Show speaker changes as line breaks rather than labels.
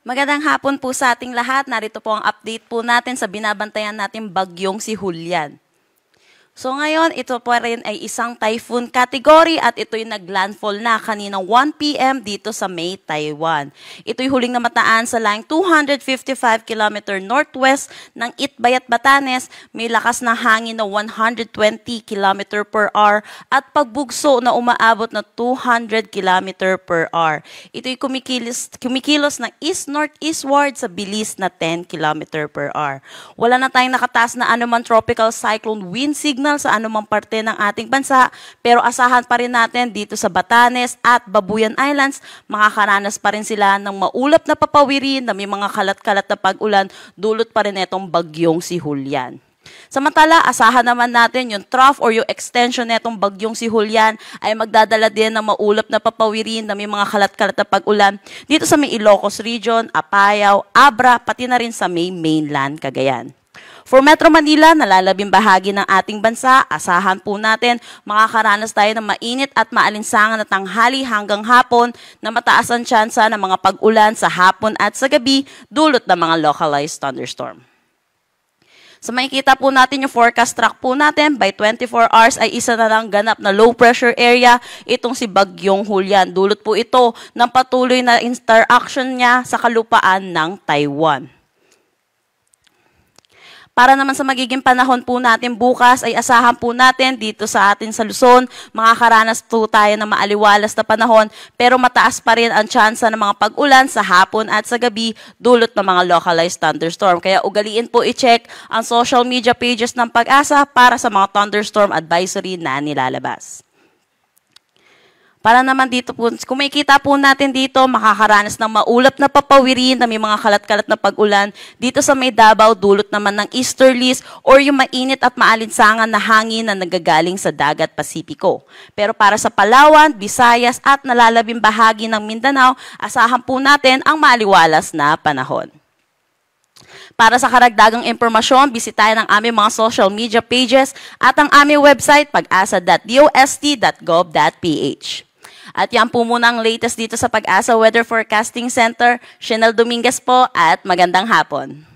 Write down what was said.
Magandang hapon po sa ating lahat. Narito po ang update po natin sa binabantayan nating bagyong si Julian. So ngayon, ito po rin ay isang typhoon category at ito'y naglandfall na kaninang 1 p.m. dito sa May, Taiwan. Ito'y huling namataan sa laing 255 km northwest ng Itbayat, Batanes. May lakas na hangin na 120 km per hour at pagbugso na umaabot na 200 km per hour. Ito'y kumikilos ng east-northeastward sa bilis na 10 km per hour. Wala na tayong nakataas na anumang tropical cyclone wind signal sa anumang parte ng ating bansa, pero asahan pa rin natin dito sa Batanes at Babuyan Islands, makakaranas pa rin sila ng maulap na papawirin na may mga kalat-kalat na pag-ulan, dulot pa rin itong bagyong si Julian. Samantala, asahan naman natin yung trough or yung extension netong bagyong si Julian ay magdadala din ng maulap na papawirin na may mga kalat-kalat na pag-ulan dito sa may Ilocos Region, Apayao, Abra, pati na rin sa may mainland Cagayan. For Metro Manila, nalalabing bahagi ng ating bansa, asahan po natin makakaranas tayo ng mainit at maalinsangan na tanghali hanggang hapon na mataas ang tsansa ng mga pag-ulan sa hapon at sa gabi dulot ng mga localized thunderstorm. So makikita po natin yung forecast track po natin, by 24 hours ay isa na lang ganap na low pressure area, itong si Bagyong Julian. Dulot po ito ng patuloy na interaction niya sa kalupaan ng Taiwan. Para naman sa magiging panahon po natin bukas ay asahan po natin dito sa atin sa Luzon, makakaranas po tayo ng maaliwalas na panahon pero mataas pa rin ang tsansa ng mga pag-ulan sa hapon at sa gabi dulot ng mga localized thunderstorm. Kaya ugaliin po i-check ang social media pages ng Pag-asa para sa mga thunderstorm advisory na nilalabas. Para naman dito po, kung makikita po natin dito, makakaranas ng maulap na papawirin na may mga kalat-kalat na pag-ulan. Dito sa may Davao, dulot naman ng easterlies or yung mainit at maalinsangan na hangin na nagagaling sa dagat Pasipiko. Pero para sa Palawan, Visayas at nalalabing bahagi ng Mindanao, asahan po natin ang maaliwalas na panahon. Para sa karagdagang impormasyon, bisitahin ang aming mga social media pages at ang aming website pag-asa.dost.gov.ph. At yan po muna ang latest dito sa Pag-asa Weather Forecasting Center. Shenel Dominguez po at magandang hapon.